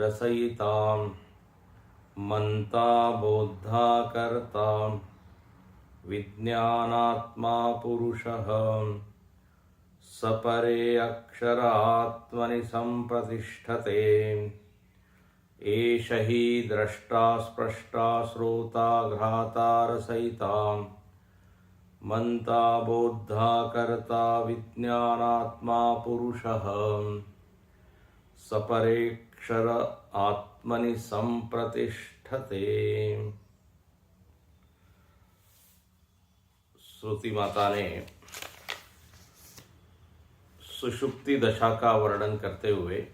रसयितां मंता बोद्धा कर्ता विज्ञानात्मा पुरुषः सपरे अक्षरात्मनि संप्रतिष्ठते। एष हि द्रष्टा स्पष्टा श्रोता घ्राता रसयितां मंता बोद्धा कर्ता विज्ञानात्मा पुरुषः सपरेक्षर आत्मनि संप्रतिष्ठते। श्रुति माता ने सुषुप्ति दशा का वर्णन करते हुए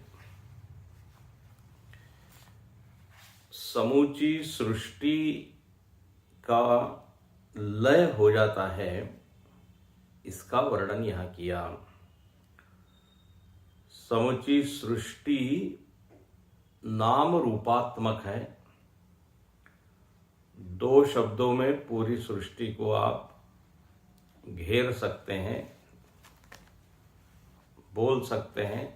समूची सृष्टि का लय हो जाता है, इसका वर्णन यहाँ किया। समूची सृष्टि नाम रूपात्मक है। दो शब्दों में पूरी सृष्टि को आप घेर सकते हैं, बोल सकते हैं।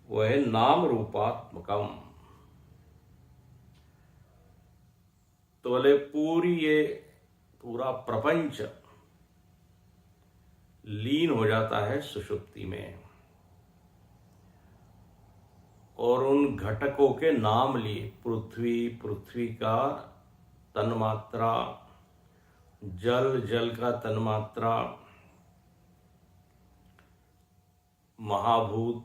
वह नाम रूपात्मकम। तो बोले पूरा प्रपंच लीन हो जाता है सुषुप्ति में, और उन घटकों के नाम लिए पृथ्वी का तन्मात्रा, जल का तन्मात्रा, महाभूत,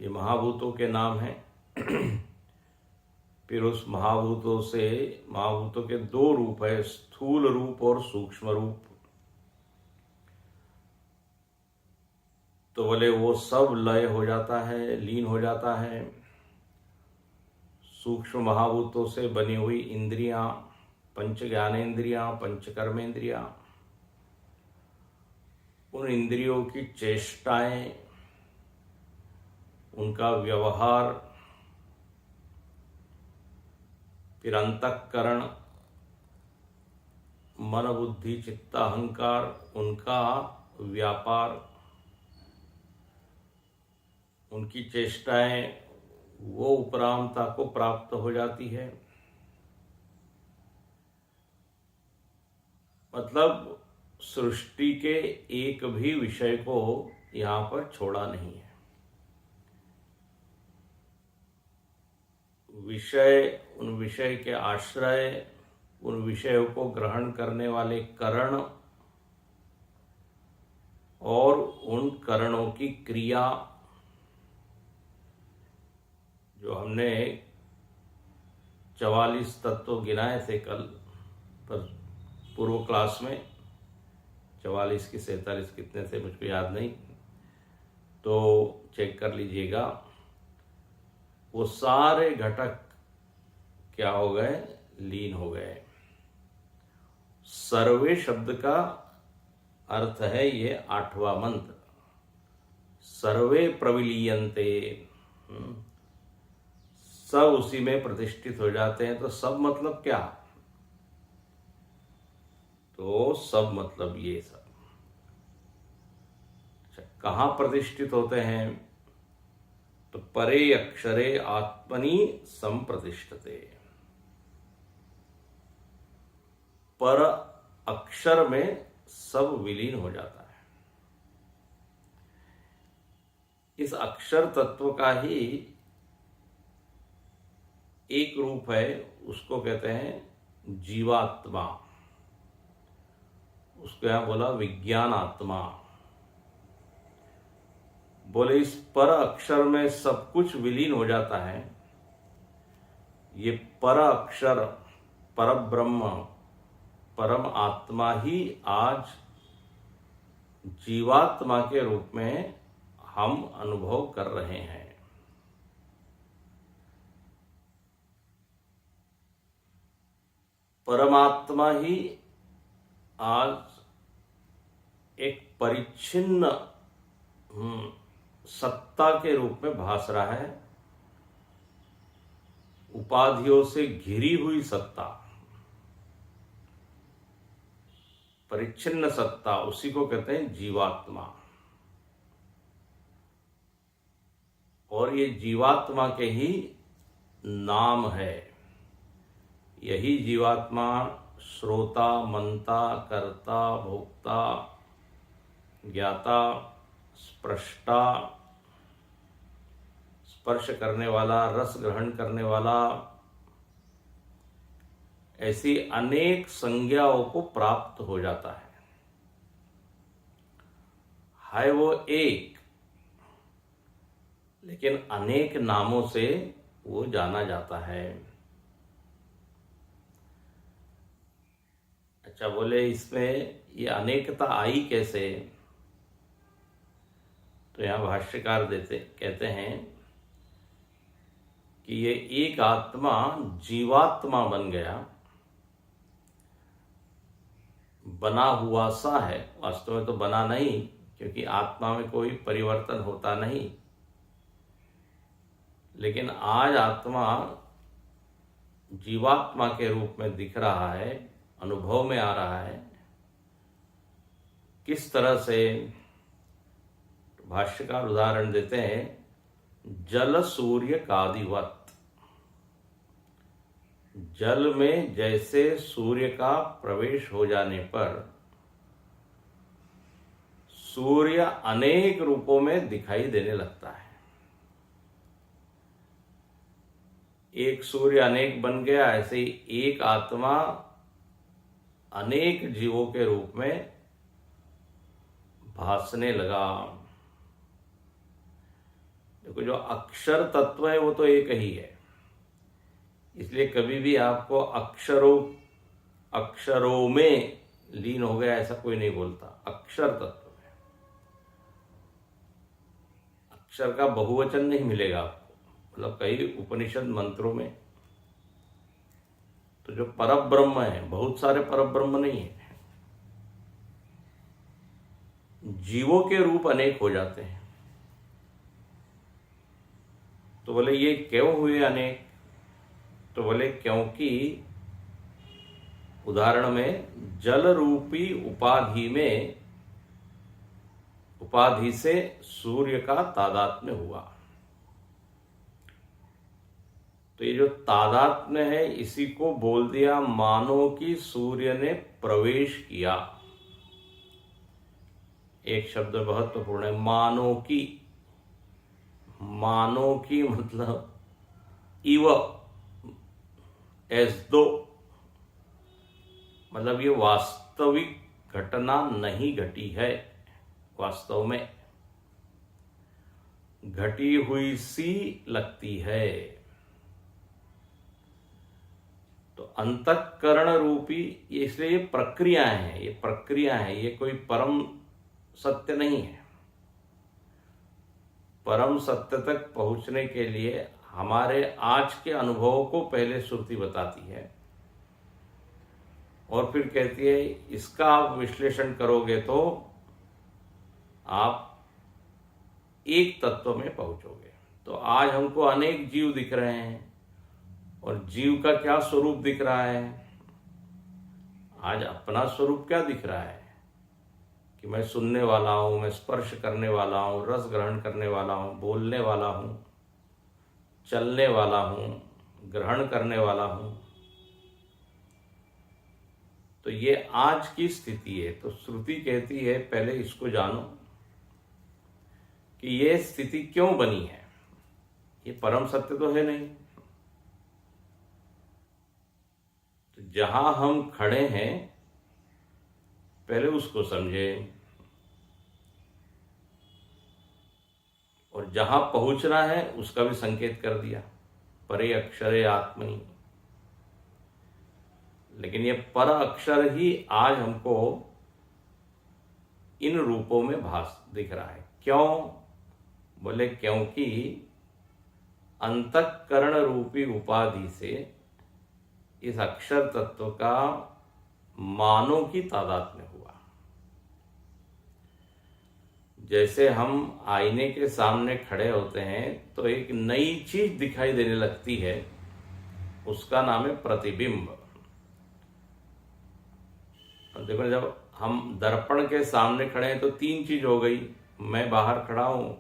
ये महाभूतों के नाम हैं। फिर उस महाभूतों के दो रूप है, स्थूल रूप और सूक्ष्म रूप। तो बोले वो सब लय हो जाता है, लीन हो जाता है। सूक्ष्म महाभूतों से बनी हुई इंद्रियां, पंच ज्ञानेन्द्रियां, पंच कर्मेंद्रियां, उन इंद्रियों की चेष्टाएं, उनका व्यवहार, फिर अंतःकरण, मन बुद्धि चित्त अहंकार, उनका व्यापार, उनकी चेष्टाएं, वो उपरामता को प्राप्त हो जाती है। मतलब सृष्टि के एक भी विषय को यहाँ पर छोड़ा नहीं है। उन विषय के आश्रय, उन विषयों को ग्रहण करने वाले करण और उन करणों की क्रिया, जो हमने 44 तत्व गिनाए थे कल पर पूर्व क्लास में। 44 की 47 कितने थे मुझको याद नहीं, तो चेक कर लीजिएगा। वो सारे घटक क्या हो गए? लीन हो गए। सर्वे शब्द का अर्थ है ये 8वां मंत्र, सर्वे प्रविलीयन्ते, सब उसी में प्रतिष्ठित हो जाते हैं। तो सब मतलब क्या? तो सब मतलब ये सब। अच्छा, कहाँ प्रतिष्ठित होते हैं? तो परे अक्षरे आत्मनि संप्रतिष्ठते। पर अक्षर में सब विलीन हो जाता है। इस अक्षर तत्व का ही एक रूप है, उसको कहते हैं जीवात्मा। उसको यहां बोला विज्ञानात्मा। बोले इस पर अक्षर में सब कुछ विलीन हो जाता है। ये पर अक्षर, पर ब्रह्म, परम आत्मा ही आज जीवात्मा के रूप में हम अनुभव कर रहे हैं। परमात्मा ही आज एक परिच्छिन्न सत्ता के रूप में भास रहा है, उपाधियों से घिरी हुई सत्ता, परिच्छिन्न सत्ता, उसी को कहते हैं जीवात्मा। और ये जीवात्मा के ही नाम है। यही जीवात्मा श्रोता, मनता, कर्ता, भोक्ता, ज्ञाता, स्पृष्टा, स्पर्श करने वाला, रस ग्रहण करने वाला, ऐसी अनेक संज्ञाओं को प्राप्त हो जाता है वो एक, लेकिन अनेक नामों से वो जाना जाता है। अच्छा, बोले इसमें ये अनेकता आई कैसे? तो यहाँ भाष्यकार कहते हैं कि ये एक आत्मा जीवात्मा बन गया, बना हुआ सा है। वास्तव में तो बना नहीं, क्योंकि आत्मा में कोई परिवर्तन होता नहीं, लेकिन आज आत्मा जीवात्मा के रूप में दिख रहा है, अनुभव में आ रहा है। किस तरह से? भाष्यकार उदाहरण देते हैं, जल सूर्य कादिवत। जल में जैसे सूर्य का प्रवेश हो जाने पर सूर्य अनेक रूपों में दिखाई देने लगता है। एक सूर्य अनेक बन गया, ऐसे ही एक आत्मा अनेक जीवों के रूप में भासने लगा। देखो, जो अक्षर तत्व है वो तो एक ही है, इसलिए कभी भी आपको अक्षरों में लीन हो गया ऐसा कोई नहीं बोलता। अक्षर तत्व में अक्षर का बहुवचन नहीं मिलेगा आपको, मतलब कई उपनिषद मंत्रों में तो जो परब्रह्म है, बहुत सारे परब्रह्म नहीं है, जीवों के रूप अनेक हो जाते हैं। तो बोले ये क्यों हुए अनेक? तो बोले क्योंकि उदाहरण में जल रूपी उपाधि से सूर्य का तादात्म्य हुआ। तो ये जो तादात्म्य है, इसी को बोल दिया मानो कि सूर्य ने प्रवेश किया। एक शब्द बहुत महत्वपूर्ण है, मानो की। मानो की मतलब इव, एज दो, मतलब ये वास्तविक घटना नहीं घटी है, वास्तव में घटी हुई सी लगती है। तो अंतःकरण रूपी, ये इसलिए ये प्रक्रियाएं हैं, ये प्रक्रिया है, ये कोई परम सत्य नहीं है। परम सत्य तक पहुंचने के लिए हमारे आज के अनुभवों को पहले श्रुति बताती है और फिर कहती है इसका आप विश्लेषण करोगे तो आप एक तत्व में पहुंचोगे। तो आज हमको अनेक जीव दिख रहे हैं, और जीव का क्या स्वरूप दिख रहा है? आज अपना स्वरूप क्या दिख रहा है कि मैं सुनने वाला हूं, मैं स्पर्श करने वाला हूं, रस ग्रहण करने वाला हूं, बोलने वाला हूं, चलने वाला हूं, ग्रहण करने वाला हूं। तो ये आज की स्थिति है। तो श्रुति कहती है पहले इसको जानो कि ये स्थिति क्यों बनी है। ये परम सत्य तो है नहीं। तो जहां हम खड़े हैं पहले उसको समझे, और जहां पहुंचना है उसका भी संकेत कर दिया, परे अक्षरे आत्मनि। लेकिन ये पर अक्षर ही आज हमको इन रूपों में दिख रहा है। क्यों? बोले क्योंकि अंतःकरण रूपी उपाधि से इस अक्षर तत्व का मानों की तादाद में हुआ। जैसे हम आईने के सामने खड़े होते हैं तो एक नई चीज दिखाई देने लगती है, उसका नाम है प्रतिबिंब। देखो, जब हम दर्पण के सामने खड़े हैं तो तीन चीज हो गई। मैं बाहर खड़ा हूं,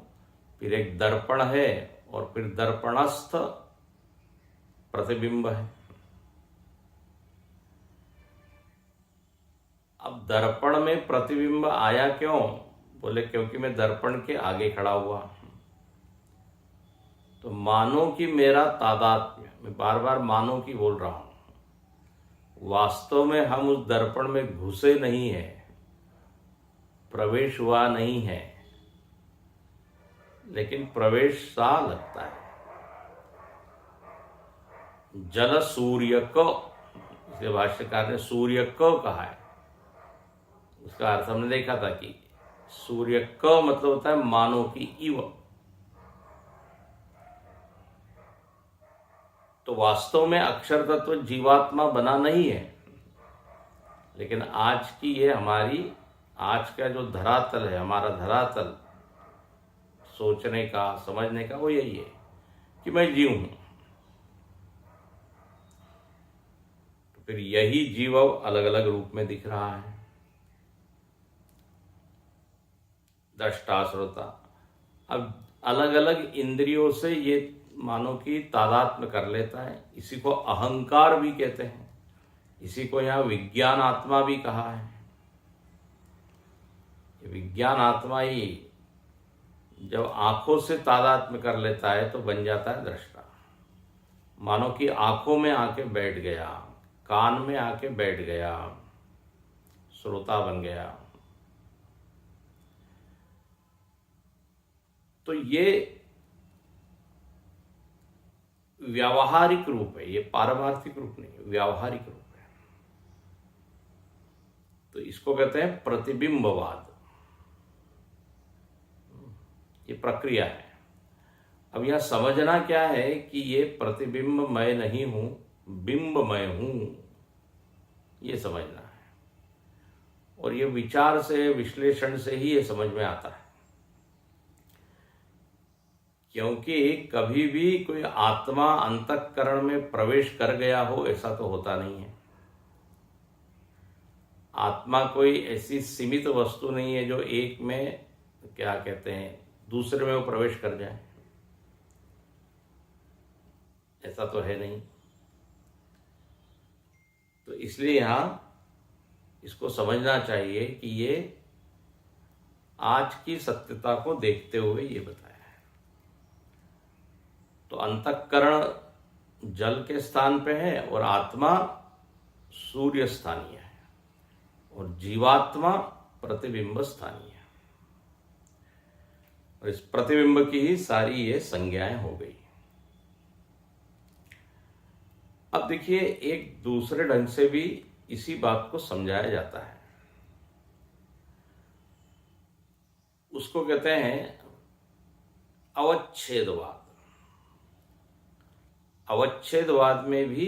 फिर एक दर्पण है, और फिर दर्पणस्थ प्रतिबिंब है। अब दर्पण में प्रतिबिंब आया क्यों? बोले क्योंकि मैं दर्पण के आगे खड़ा हुआ। तो मानो कि मेरा तादात्म्य, मैं बार बार मानो कि बोल रहा हूं, वास्तव में हम उस दर्पण में घुसे नहीं है, प्रवेश हुआ नहीं है, लेकिन प्रवेश सा लगता है। जल सूर्य क, इसके भाष्यकार ने सूर्य क कहा है। उसका अर्थ हमने देखा था कि सूर्य क मतलब होता है मानो कि इव। तो वास्तव में अक्षर तत्व जीवात्मा बना नहीं है, लेकिन आज की ये हमारी, आज का जो धरातल है, हमारा धरातल सोचने का, समझने का, वो यही है कि मैं जीव हूं। तो फिर यही जीव अलग अलग रूप में दिख रहा है, दृष्टा श्रोता। अब अलग अलग इंद्रियों से ये मानो कि तादात्म्य कर लेता है। इसी को अहंकार भी कहते हैं, इसी को यहाँ विज्ञान आत्मा भी कहा है। विज्ञान आत्मा ही जब आंखों से तादात्म्य कर लेता है तो बन जाता है दृष्टा। मानो कि आंखों में आके बैठ गया, कान में आके बैठ गया, श्रोता बन गया। तो ये व्यावहारिक रूप है, ये पारमार्थिक रूप नहीं, व्यावहारिक रूप है। तो इसको कहते हैं प्रतिबिंबवाद। ये प्रक्रिया है। अब यह समझना क्या है कि ये प्रतिबिंब मैं नहीं हूं, बिंब मैं हूं, ये समझना है। और ये विचार से, विश्लेषण से ही ये समझ में आता है। क्योंकि कभी भी कोई आत्मा अंतःकरण में प्रवेश कर गया हो ऐसा तो होता नहीं है। आत्मा कोई ऐसी सीमित वस्तु नहीं है जो एक में, क्या कहते हैं, दूसरे में वो प्रवेश कर जाए, ऐसा तो है नहीं। तो इसलिए यहां इसको समझना चाहिए कि ये आज की सत्यता को देखते हुए ये बताया है। तो अंतःकरण जल के स्थान पे है और आत्मा सूर्य स्थानीय है और जीवात्मा प्रतिबिंब स्थानीय है। और इस प्रतिबिंब की ही सारी ये संज्ञाएं हो गई। अब देखिए, एक दूसरे ढंग से भी इसी बात को समझाया जाता है। उसको कहते हैं अवच्छेदवाद। अवच्छेदवाद में भी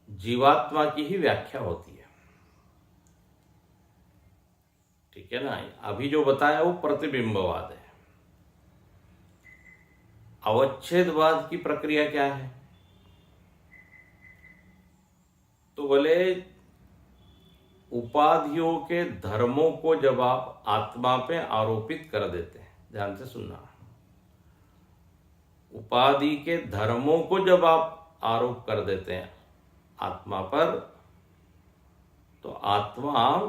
जीवात्मा की ही व्याख्या होती है, ठीक है ना। अभी जो बताया वो प्रतिबिंबवाद है। अवच्छेदवाद की प्रक्रिया क्या है? तो बोले उपाधियों के धर्मों को जब आप आत्मा पे आरोपित कर देते हैं, ध्यान से सुनना, उपाधि के धर्मों को जब आप आरोप कर देते हैं आत्मा पर, तो आत्मा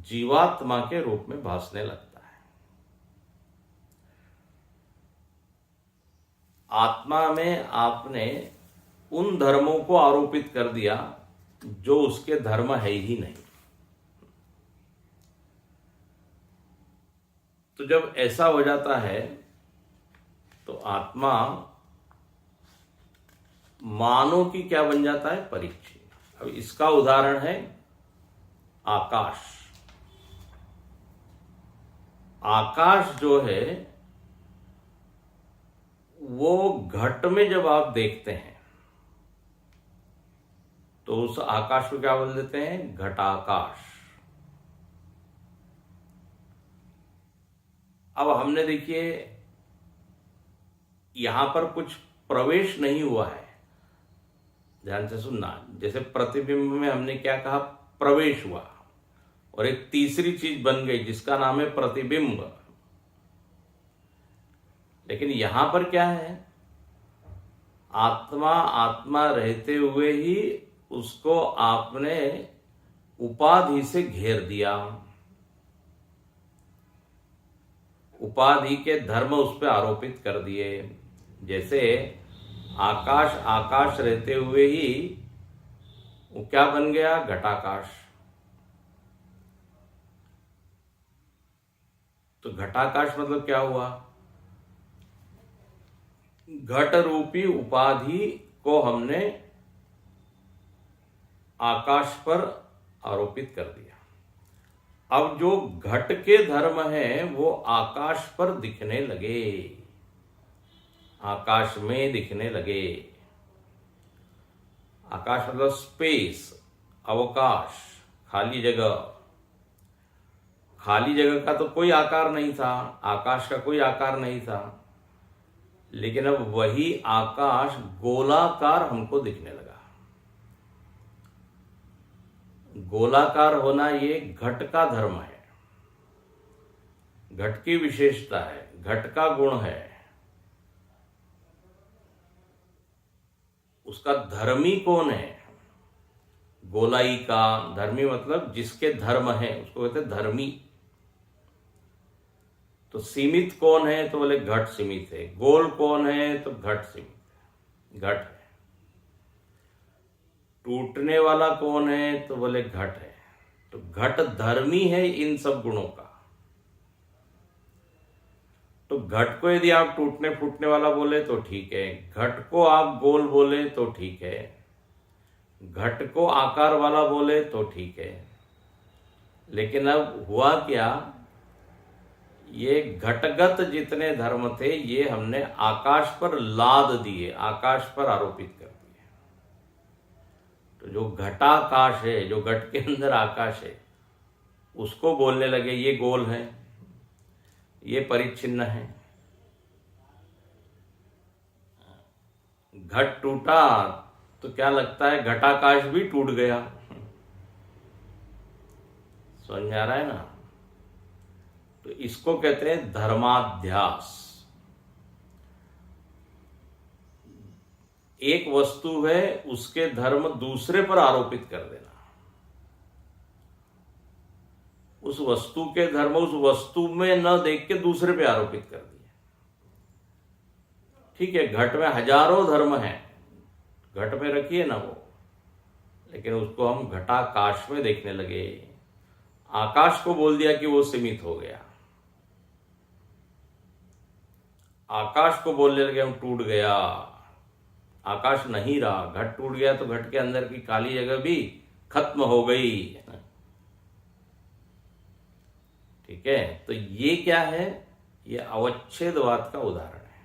जीवात्मा के रूप में भासने लगता है। आत्मा में आपने उन धर्मों को आरोपित कर दिया जो उसके धर्म है ही नहीं। तो जब ऐसा हो जाता है तो आत्मा मानो कि क्या बन जाता है? परिच्छिन्न। अब इसका उदाहरण है आकाश। आकाश जो है वो घट में जब आप देखते हैं तो उस आकाश को क्या बोल देते हैं? घटाकाश। अब हमने देखिए यहां पर कुछ प्रवेश नहीं हुआ है, ध्यान से सुनना। जैसे प्रतिबिंब में हमने क्या कहा? प्रवेश हुआ, और एक तीसरी चीज बन गई जिसका नाम है प्रतिबिंब। लेकिन यहां पर क्या है? आत्मा आत्मा रहते हुए ही उसको आपने उपाधि से घेर दिया, उपाधि के धर्म उस पर आरोपित कर दिए। जैसे आकाश आकाश रहते हुए ही वो क्या बन गया? घटाकाश। तो घटाकाश मतलब क्या हुआ? घट रूपी उपाधि को हमने आकाश पर आरोपित कर दिया। अब जो घट के धर्म है वो आकाश पर दिखने लगे, आकाश में दिखने लगे। आकाश मतलब स्पेस, अवकाश, खाली जगह। खाली जगह का तो कोई आकार नहीं था, आकाश का कोई आकार नहीं था, लेकिन अब वही आकाश गोलाकार हमको दिखने लगा। गोलाकार होना ये घट का धर्म है, घट की विशेषता है, घट का गुण है। उसका धर्मी कौन है? गोलाई का धर्मी मतलब जिसके धर्म है उसको कहते हैं धर्मी। तो सीमित कौन है? तो बोले घट सीमित है। गोल कौन है? तो घट सीमित है, घट है। टूटने वाला कौन है? तो बोले घट है। तो घट धर्मी है इन सब गुणों का। तो घट को यदि आप टूटने फूटने वाला बोले तो ठीक है, घट को आप गोल बोले तो ठीक है, घट को आकार वाला बोले तो ठीक है। लेकिन अब हुआ क्या? ये घटगत जितने धर्म थे ये हमने आकाश पर लाद दिए, आकाश पर आरोपित कर दिए। तो जो घटाकाश है, जो घट के अंदर आकाश है, उसको बोलने लगे ये गोल है, ये परिच्छिन्न है। घट टूटा तो क्या लगता है? घटाकाश भी टूट गया। समझ में आ रहा है ना? तो इसको कहते हैं धर्माध्यास। एक वस्तु है, उसके धर्म दूसरे पर आरोपित कर देना। उस वस्तु के धर्म उस वस्तु में न देख के दूसरे पे आरोपित कर दिए। ठीक है, घट में हजारों धर्म हैं, घट में रखिए ना वो, लेकिन उसको हम घटाकाश में देखने लगे। आकाश को बोल दिया कि वो सीमित हो गया, आकाश को बोलने लगे हम टूट गया। आकाश नहीं रहा, घट टूट गया तो घट के अंदर की काली जगह भी खत्म हो गई। ठीक है, तो ये क्या है? ये अवच्छेदवाद का उदाहरण है।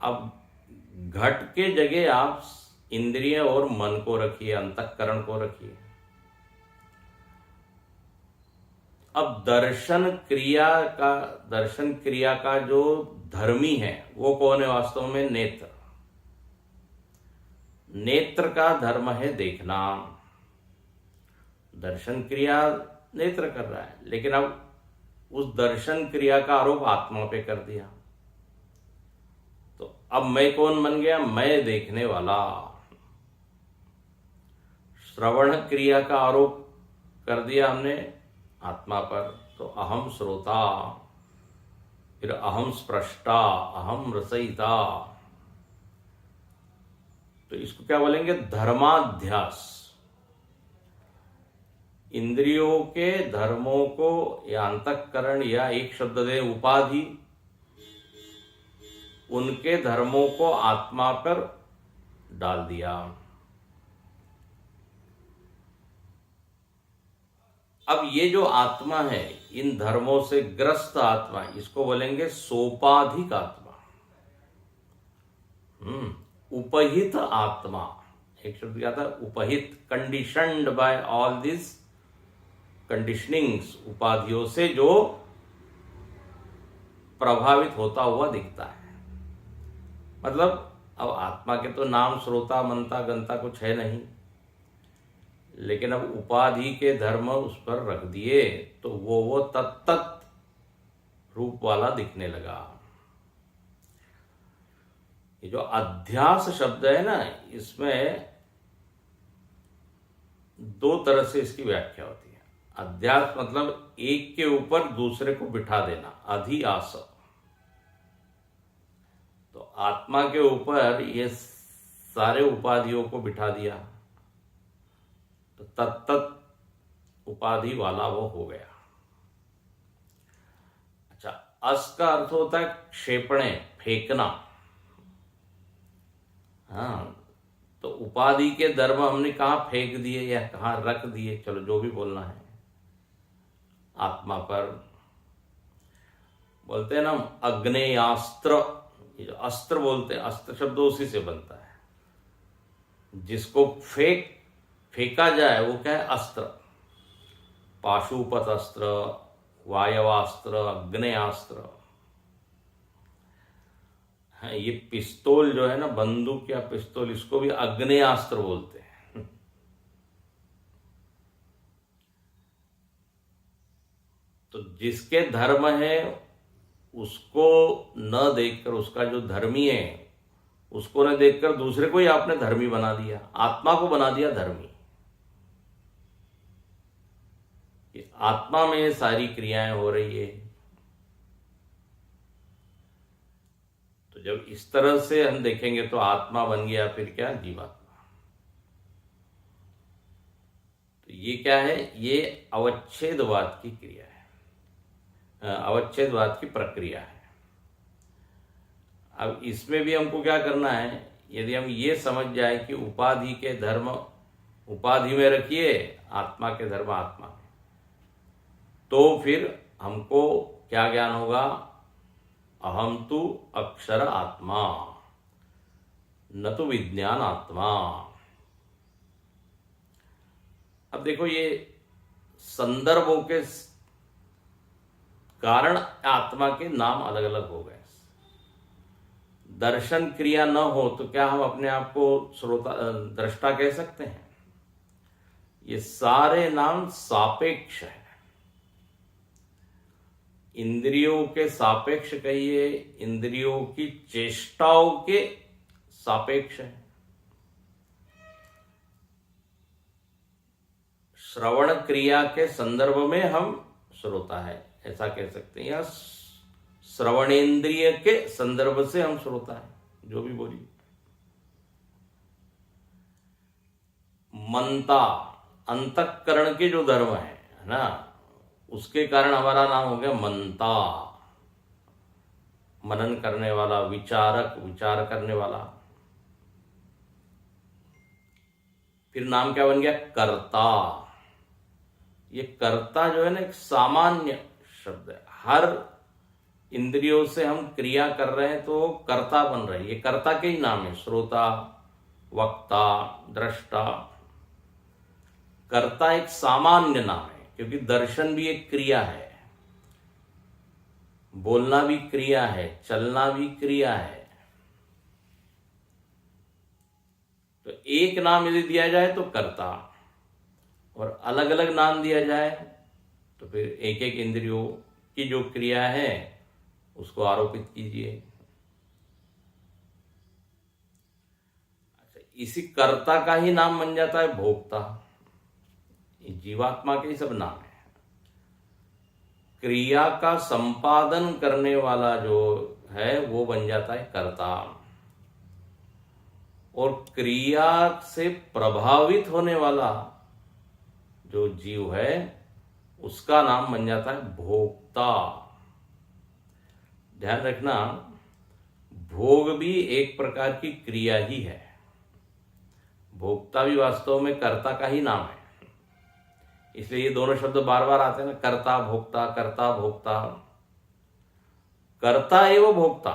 अब घट के जगह आप इंद्रिय और मन को रखिए, अंतःकरण को रखिए। अब दर्शन क्रिया का जो धर्मी है वो कौन है? वास्तव में नेत्र। नेत्र का धर्म है देखना। दर्शन क्रिया नेत्र कर रहा है, लेकिन अब उस दर्शन क्रिया का आरोप आत्मा पे कर दिया। तो अब मैं कौन बन गया? मैं देखने वाला। श्रवण क्रिया का आरोप कर दिया हमने आत्मा पर, तो अहम श्रोता, फिर अहम स्प्रष्टा, अहम रसयिता। तो इसको क्या बोलेंगे? धर्माध्यास। इंद्रियों के धर्मों को या अंतःकरण या एक शब्द दे उपाधि, उनके धर्मों को आत्मा पर डाल दिया। अब ये जो आत्मा है, इन धर्मों से ग्रस्त आत्मा, इसको बोलेंगे सोपाधिक आत्मा। उपहित आत्मा, एक शब्द क्या था? उपहित, conditioned by all this conditionings, उपाधियों से जो प्रभावित होता हुआ दिखता है। मतलब अब आत्मा के तो नाम, श्रोता, मनता, गंता कुछ है नहीं, लेकिन अब उपाधि के धर्म उस पर रख दिए तो वो तत्त रूप वाला दिखने लगा। ये जो अध्यास शब्द है ना, इसमें दो तरह से इसकी व्याख्या होती है। अध्यास मतलब एक के ऊपर दूसरे को बिठा देना, अधिआस। तो आत्मा के ऊपर ये सारे उपाधियों को बिठा दिया, तो तत्त उपाधि वाला वो हो गया। अच्छा, अस का अर्थ होता है क्षेपणे, फेंकना। हाँ, तो उपाधि के धर्म हमने कहाँ फेंक दिए या कहाँ रख दिए, चलो जो भी बोलना है। आत्मा पर बोलते हैं ना अग्नेयास्त्र, ये जो अस्त्र बोलते हैं, अस्त्र शब्द उसी से बनता है। जिसको फेंका जाए वो क्या है, अस्त्र। पाशुपत अस्त्र, वायवास्त्र, अग्नेयास्त्र। हाँ, ये पिस्तौल जो है ना, बंदूक या पिस्तौल, इसको भी अग्नेयास्त्र बोलते हैं। तो जिसके धर्म है उसको न देखकर, उसका जो धर्मी है उसको न देखकर दूसरे को ही आपने धर्मी बना दिया, आत्मा को बना दिया धर्मी। आत्मा में ये सारी क्रियाएं हो रही है। तो जब इस तरह से हम देखेंगे तो आत्मा बन गया फिर क्या, जीवात्मा। तो ये क्या है, ये अवच्छेदवाद की क्रिया है, अवच्छेदवाद की प्रक्रिया है। अब इसमें भी हमको क्या करना है, यदि हम ये समझ जाए कि उपाधि के धर्म उपाधि में रखिए, आत्मा के धर्म आत्मा में, तो फिर हमको क्या ज्ञान होगा, अहम तु अक्षर आत्मा न तो विज्ञान आत्मा। अब देखो, ये संदर्भों के कारण आत्मा के नाम अलग अलग हो गए। दर्शन क्रिया न हो तो क्या हम अपने आप को श्रोता दृष्टा कह सकते हैं? ये सारे नाम सापेक्ष है। इंद्रियों के सापेक्ष कहिए, इंद्रियों की चेष्टाओं के सापेक्ष है। श्रवण क्रिया के संदर्भ में हम श्रोता है, ऐसा कह सकते हैं, या श्रवणेन्द्रिय के संदर्भ से हम श्रोता है, जो भी बोलिए। मनता, अंतःकरण के जो धर्म है ना, उसके कारण हमारा नाम हो गया मनता, मनन करने वाला, विचारक, विचार करने वाला। फिर नाम क्या बन गया, कर्ता। ये कर्ता जो है ना, एक सामान्य शब्द है। हर इंद्रियों से हम क्रिया कर रहे हैं तो कर्ता बन रहे हैं, ये कर्ता के ही नाम है। श्रोता, वक्ता, दृष्टा। कर्ता एक सामान्य नाम है, क्योंकि दर्शन भी एक क्रिया है, बोलना भी क्रिया है, चलना भी क्रिया है। तो एक नाम यदि दिया जाए तो कर्ता, और अलग अलग नाम दिया जाए तो फिर एक एक इंद्रियों की जो क्रिया है उसको आरोपित कीजिए। अच्छा, इसी कर्ता का ही नाम बन जाता है भोक्ता। ये जीवात्मा के ही सब नाम है। क्रिया का संपादन करने वाला जो है वो बन जाता है कर्ता, और क्रिया से प्रभावित होने वाला जो जीव है उसका नाम बन जाता है भोक्ता। ध्यान रखना, भोग भी एक प्रकार की क्रिया ही है, भोक्ता भी वास्तव में कर्ता का ही नाम है। इसलिए ये दोनों शब्द बार बार आते हैं ना, कर्ता भोक्ता, कर्ता भोक्ता। कर्ता एवं भोक्ता।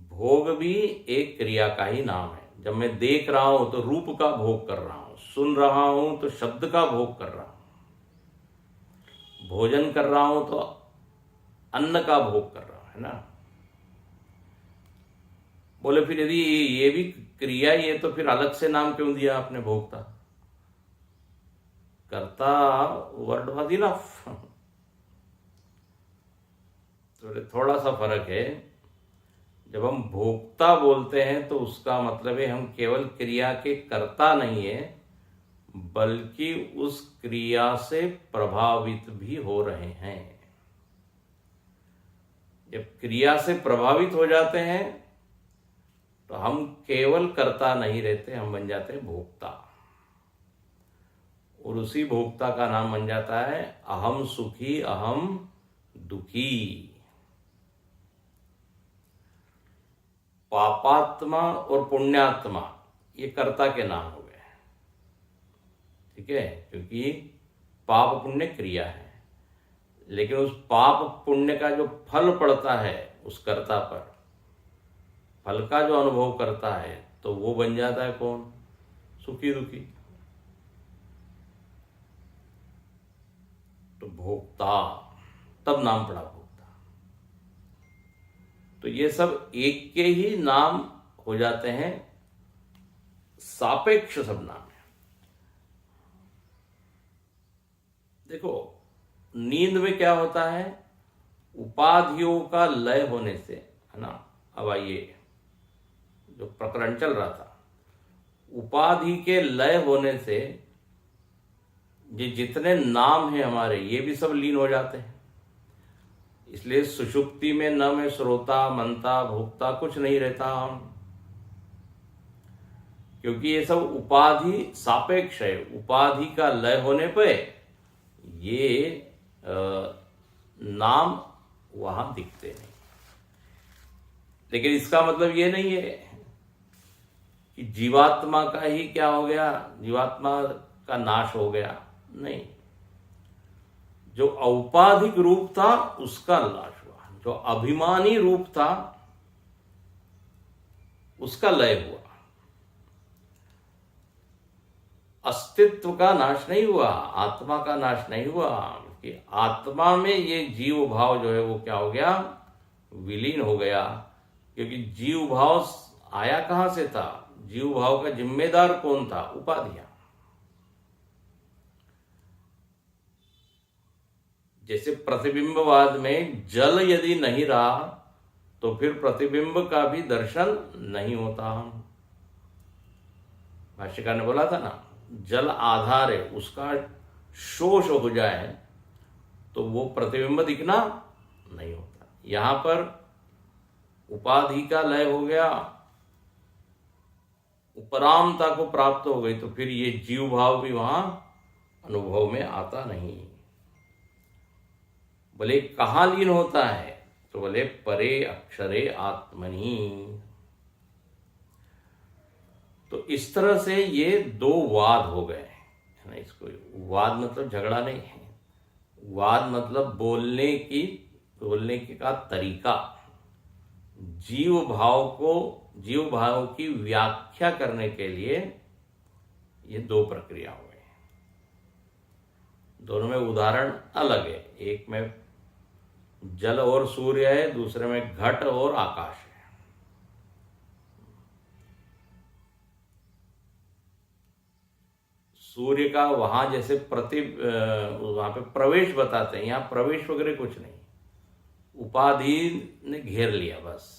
भोग भी एक क्रिया का ही नाम है। जब मैं देख रहा हूं तो रूप का भोग कर रहा हूं, सुन रहा हूं तो शब्द का भोग कर रहा हूं, भोजन कर रहा हूं तो अन्न का भोग कर रहा हूं, है ना। बोले फिर यदि ये भी क्रिया ही है तो फिर अलग से नाम क्यों दिया आपने भोक्ता? कर्ता वर्ड वाज इनफ। थोड़ा सा फर्क है। जब हम भोक्ता बोलते हैं तो उसका मतलब है हम केवल क्रिया के कर्ता नहीं है, बल्कि उस क्रिया से प्रभावित भी हो रहे हैं। जब क्रिया से प्रभावित हो जाते हैं तो हम केवल कर्ता नहीं रहते, हम बन जाते हैं भोक्ता। और उसी भोक्ता का नाम बन जाता है अहम सुखी अहम दुखी। पापात्मा और पुण्यात्मा ये कर्ता के नाम हो गए, ठीक है, क्योंकि पाप पुण्य क्रिया है। लेकिन उस पाप पुण्य का जो फल पड़ता है उस कर्ता पर, फल का जो अनुभव करता है, तो वो बन जाता है कौन? सुखी दुखी। तो भोक्ता, तब नाम पड़ा भोक्ता। तो ये सब एक के ही नाम हो जाते हैं, सापेक्ष सब नाम है। देखो नींद में क्या होता है, उपाधियों का लय होने से, है ना। अब आइए, जो प्रकरण चल रहा था, उपाधि के लय होने से ये जितने नाम हैं हमारे, ये भी सब लीन हो जाते हैं। इसलिए सुषुप्ति में न में श्रोता मनता भोक्ता कुछ नहीं रहता हम, क्योंकि ये सब उपाधि सापेक्ष है। उपाधि का लय होने पे ये नाम वहां दिखते नहीं। लेकिन इसका मतलब ये नहीं है कि जीवात्मा का ही क्या हो गया, जीवात्मा का नाश हो गया, नहीं। जो औपाधिक रूप था उसका नाश हुआ, जो अभिमानी रूप था उसका लय हुआ। अस्तित्व का नाश नहीं हुआ, आत्मा का नाश नहीं हुआ, कि आत्मा में ये जीव भाव जो है वो क्या हो गया, विलीन हो गया। क्योंकि जीव भाव आया कहां से था, जीव भाव का जिम्मेदार कौन था, उपाधियां। जैसे प्रतिबिंबवाद में जल यदि नहीं रहा तो फिर प्रतिबिंब का भी दर्शन नहीं होता। हम भाष्यकार ने बोला था ना, जल आधार है, उसका शोष हो जाए तो वो प्रतिबिंब दिखना नहीं होता। यहां पर उपाधि का लय हो गया, उपरामता को प्राप्त हो गई, तो फिर ये जीव भाव भी वहां अनुभव में आता नहीं। बोले कहां लीन होता है, तो बोले परे अक्षरे आत्मनि। तो इस तरह से ये दो वाद हो गए, है ना। इसको वाद मतलब झगड़ा नहीं है, वाद मतलब बोलने की का तरीका। जीव भाव की व्याख्या करने के लिए ये दो प्रक्रिया हो गई। दोनों में उदाहरण अलग है, एक में जल और सूर्य है, दूसरे में घट और आकाश है। सूर्य का वहां जैसे वहां पे प्रवेश बताते हैं, यहां प्रवेश वगैरह कुछ नहीं, उपाधि ने घेर लिया बस।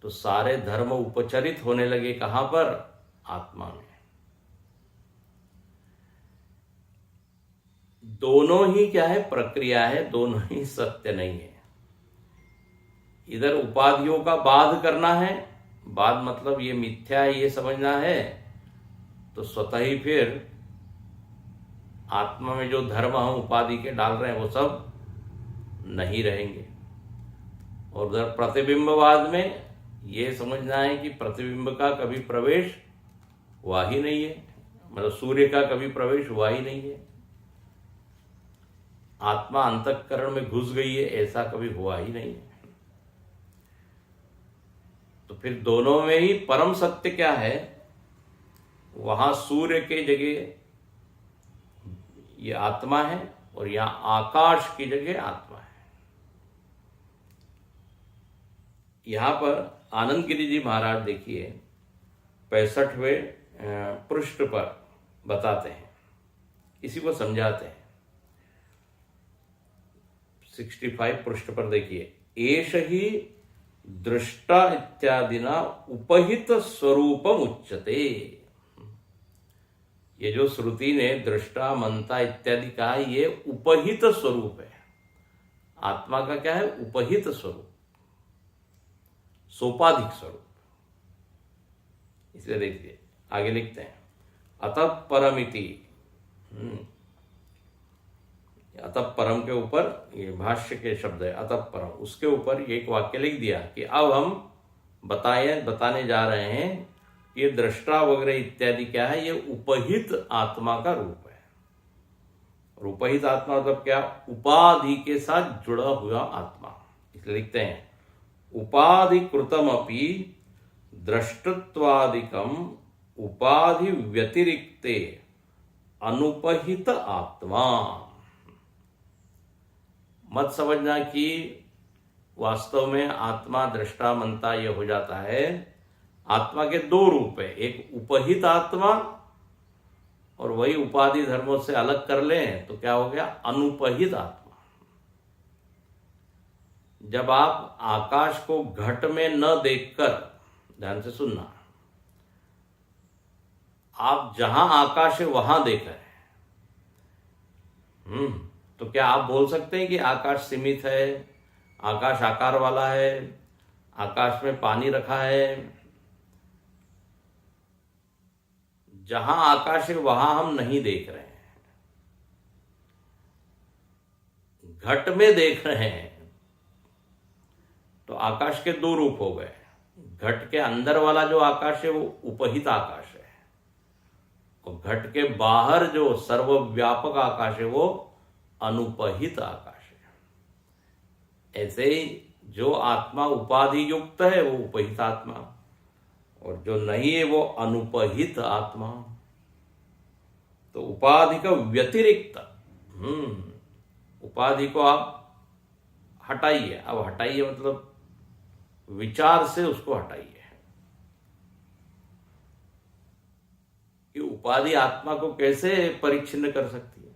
तो सारे धर्म उपचरित होने लगे कहां पर, आत्मा में। दोनों ही क्या है, प्रक्रिया है, दोनों ही सत्य नहीं है। इधर उपाधियों का बाध करना है, बाध मतलब ये मिथ्या है ये समझना है, तो स्वतः ही फिर आत्मा में जो धर्म हम उपाधि के डाल रहे हैं वो सब नहीं रहेंगे। और उधर प्रतिबिंबवाद में ये समझना है कि प्रतिबिंब का कभी प्रवेश हुआ ही नहीं है, मतलब सूर्य का कभी प्रवेश हुआ ही नहीं है, आत्मा अंतःकरण में घुस गई है, ऐसा कभी हुआ ही नहीं है। तो फिर दोनों में ही परम सत्य क्या है, वहां सूर्य के जगह ये आत्मा है और यहां आकाश की जगह आत्मा है। यहां पर आनंद गिरी जी महाराज देखिए 65वें पृष्ठ पर बताते हैं, इसी को समझाते हैं। 65 पृष्ठ पर देखिए। एष ही दृष्टा इत्यादिना उपहित स्वरूपम उच्यते। ये जो श्रुति ने दृष्टा मनता इत्यादि कहा, ये उपहित स्वरूप है। आत्मा का क्या है? उपहित स्वरूप, सोपाधिक स्वरूप। इसलिए देखिए आगे लिखते हैं, अतः परमिति। अतः परम के ऊपर ये भाष्य के शब्द है, अतः परम, उसके ऊपर ये एक वाक्य लिख दिया कि अब हम बताने जा रहे हैं ये दृष्टा वगैरह इत्यादि क्या है? ये उपहित आत्मा का रूप है। और उपहित आत्मा मतलब क्या? उपाधि के साथ जुड़ा हुआ आत्मा। इसलिए लिखते हैं, उपाधिकृतमपि दृष्टत्वादिकम उपाधि व्यतिरिक्ते अनुपहित आत्मा। मत समझना कि वास्तव में आत्मा दृष्टा मनता ये हो जाता है। आत्मा के दो रूप है, एक उपहित आत्मा, और वही उपाधि धर्मों से अलग कर लें तो क्या हो गया? अनुपहित आत्मा। जब आप आकाश को घट में न देखकर, ध्यान से सुनना, आप जहां आकाश है वहां देख रहे हैं, तो क्या आप बोल सकते हैं कि आकाश सीमित है, आकाश आकार वाला है, आकाश में पानी रखा है? जहां आकाश है वहां हम नहीं देख रहे हैं, घट में देख रहे हैं। तो आकाश के दो रूप हो गए। घट के अंदर वाला जो आकाश है वो उपहित आकाश है, और घट के बाहर जो सर्वव्यापक आकाश है वो अनुपहित आकाश है। ऐसे ही जो आत्मा उपाधि युक्त है वो उपहित आत्मा, और जो नहीं है वो अनुपहित आत्मा। तो उपाधि का व्यतिरिक्त, उपाधि को आप हटाइए। अब हटाइए मतलब विचार से उसको हटाइए कि उपाधि आत्मा को कैसे परिच्छिन्न कर सकती है।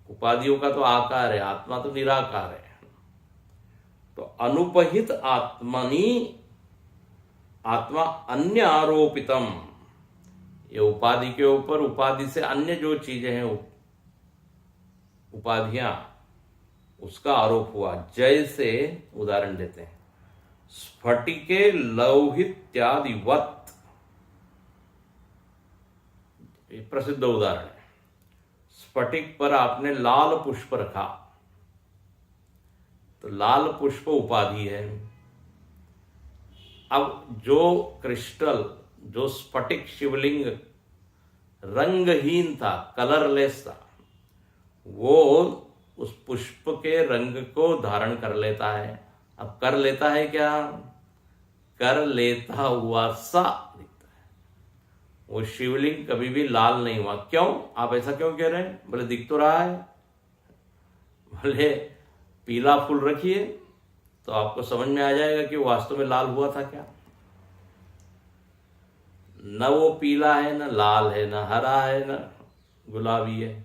उपाधियों का तो आकार है, आत्मा तो निराकार है। तो अनुपहित आत्मनि आत्मा अन्य आरोपितम, ये उपाधि के ऊपर उपाधि से अन्य जो चीजें हैं, उपाधियां, उसका आरोप हुआ। जैसे उदाहरण देते हैं, स्फटिके लौहित्यादिवत, प्रसिद्ध उदाहरण है। स्फटिक पर आपने लाल पुष्प रखा, तो लाल पुष्प उपाधि है। अब जो क्रिस्टल, जो स्फटिक शिवलिंग रंगहीन था, कलरलेस था, वो उस पुष्प के रंग को धारण कर लेता है। अब कर लेता है क्या? कर लेता हुआ सा दिखता है। वो शिवलिंग कभी भी लाल नहीं हुआ। क्यों? आप ऐसा क्यों कह रहे हैं? बोले दिख तो रहा है। बोले पीला फूल रखिए तो आपको समझ में आ जाएगा कि वास्तव में लाल हुआ था क्या। न वो पीला है, न लाल है, न हरा है, न गुलाबी है।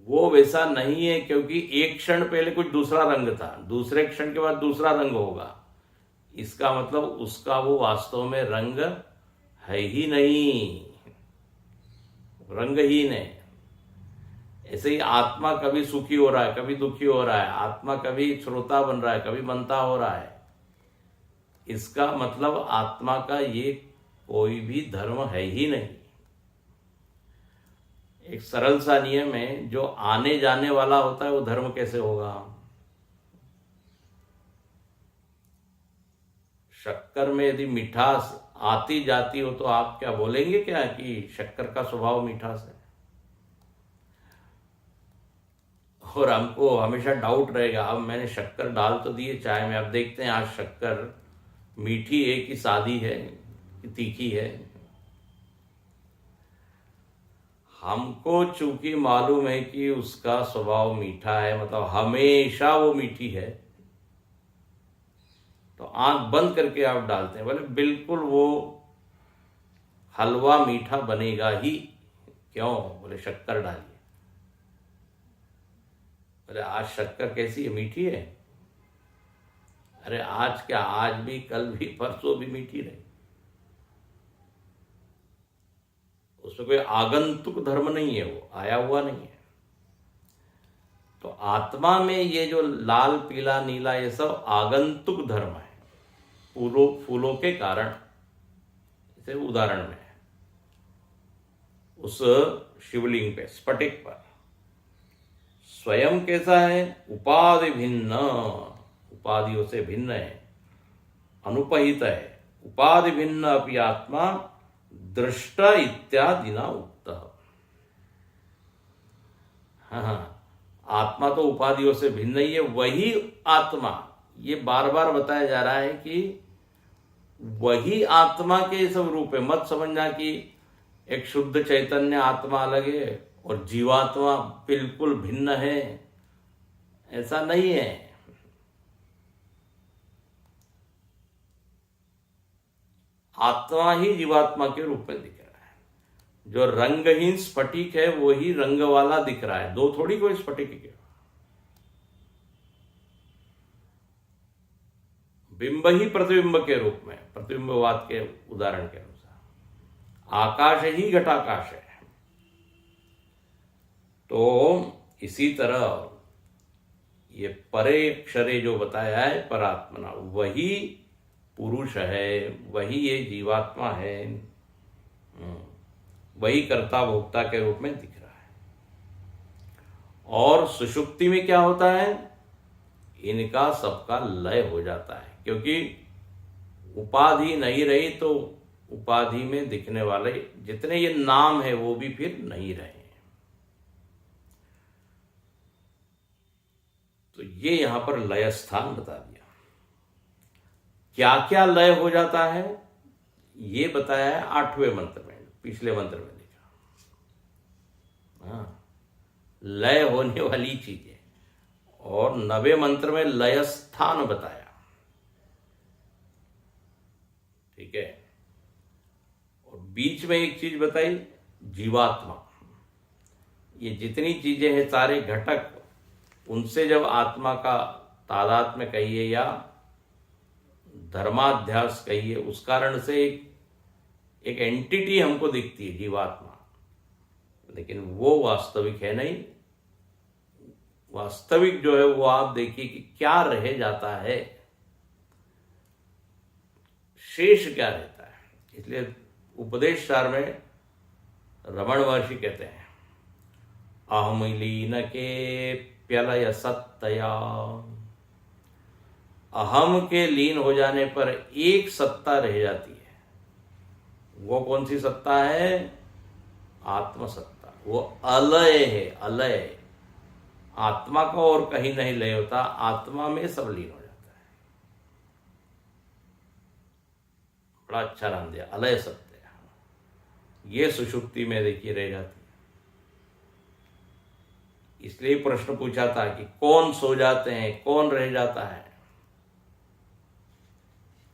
वो वैसा नहीं है, क्योंकि एक क्षण पहले कुछ दूसरा रंग था, दूसरे क्षण के बाद दूसरा रंग होगा। इसका मतलब उसका वो वास्तव में रंग है ही नहीं, रंगहीन है। ऐसे ही आत्मा कभी सुखी हो रहा है, कभी दुखी हो रहा है, आत्मा कभी श्रोता बन रहा है, कभी मनता हो रहा है। इसका मतलब आत्मा का ये कोई भी धर्म है ही नहीं। एक सरल सा नियम है, जो आने जाने वाला होता है वो धर्म कैसे होगा? शक्कर में यदि मिठास आती जाती हो तो आप क्या बोलेंगे क्या कि शक्कर का स्वभाव मिठास है? और हमको हमेशा डाउट रहेगा, अब मैंने शक्कर डाल तो दिए चाय में, अब देखते हैं आज शक्कर मीठी है कि सादी है कि तीखी है। हमको चूंकि मालूम है कि उसका स्वभाव मीठा है, मतलब हमेशा वो मीठी है, तो आंख बंद करके आप डालते हैं। बोले बिल्कुल वो हलवा मीठा बनेगा ही। क्यों? बोले शक्कर डालिए। अरे आज शक्कर कैसी है, मीठी है? अरे आज क्या, आज भी, कल भी, परसों भी मीठी रही। उसमें कोई आगंतुक धर्म नहीं है, वो आया हुआ नहीं है। तो आत्मा में ये जो लाल पीला नीला ये सब आगंतुक धर्म है, फूलों के कारण। जैसे उदाहरण में उस शिवलिंग पे, स्फटिक पर स्वयं कैसा है? उपाधि भिन्न, उपाधियों से भिन्न है, अनुपहित है। उपाधि भिन्न अपि आत्मा दृष्ट इत्यादि ना उक्त। हाँ, आत्मा तो उपाधियों से भिन्न ही है, वही आत्मा। ये बार बार बताया जा रहा है कि वही आत्मा के सब रूप है। मत समझना कि एक शुद्ध चैतन्य आत्मा अलग है और जीवात्मा बिल्कुल भिन्न है, ऐसा नहीं है। आत्मा ही जीवात्मा के रूप में दिख रहा है। जो रंगहीन स्फटिक है वही रंग वाला दिख रहा है, दो थोड़ी कोई स्फटिक है। बिंब ही प्रतिबिंब के रूप में, प्रतिबिंबवाद के उदाहरण के अनुसार आकाश ही घटाकाश है। तो इसी तरह ये परे क्षरे जो बताया है परात्मना, वही पुरुष है, वही ये जीवात्मा है, वही कर्ता भोक्ता के रूप में दिख रहा है। और सुषुप्ति में क्या होता है? इनका सबका लय हो जाता है, क्योंकि उपाधि नहीं रही तो उपाधि में दिखने वाले जितने ये नाम है वो भी फिर नहीं रहे। तो ये यहां पर लय स्थान बता दिया। क्या क्या लय हो जाता है ये बताया है 8वें मंत्र में, पिछले मंत्र में देखा। हाँ, लय होने वाली चीजें। और 9वें मंत्र में लय स्थान बताया। ठीक है। और बीच में एक चीज बताई, जीवात्मा। ये जितनी चीजें हैं, सारे घटक, उनसे जब आत्मा का तादात्म्य कहिए या धर्माध्यास कहिए, उस कारण से एक एंटिटी हमको दिखती है, जीवात्मा। लेकिन वो वास्तविक है नहीं। वास्तविक जो है वो आप देखिए कि क्या रह जाता है, शेष क्या रहता है। इसलिए उपदेश सार में रमण महर्षि कहते हैं, अहम लीन के प्यलय सत्तया। अहम के लीन हो जाने पर एक सत्ता रह जाती है। वो कौन सी सत्ता है? आत्म सत्ता। वो अलय है, अलय। आत्मा का और कहीं नहीं लय होता, आत्मा में सब लीन हो जाता है। बड़ा अच्छा नाम दिया, अलय सत्य। ये सुषुप्ति में देखिए रह जाती है। इसलिए प्रश्न पूछा था कि कौन सो जाते हैं, कौन रह जाता है,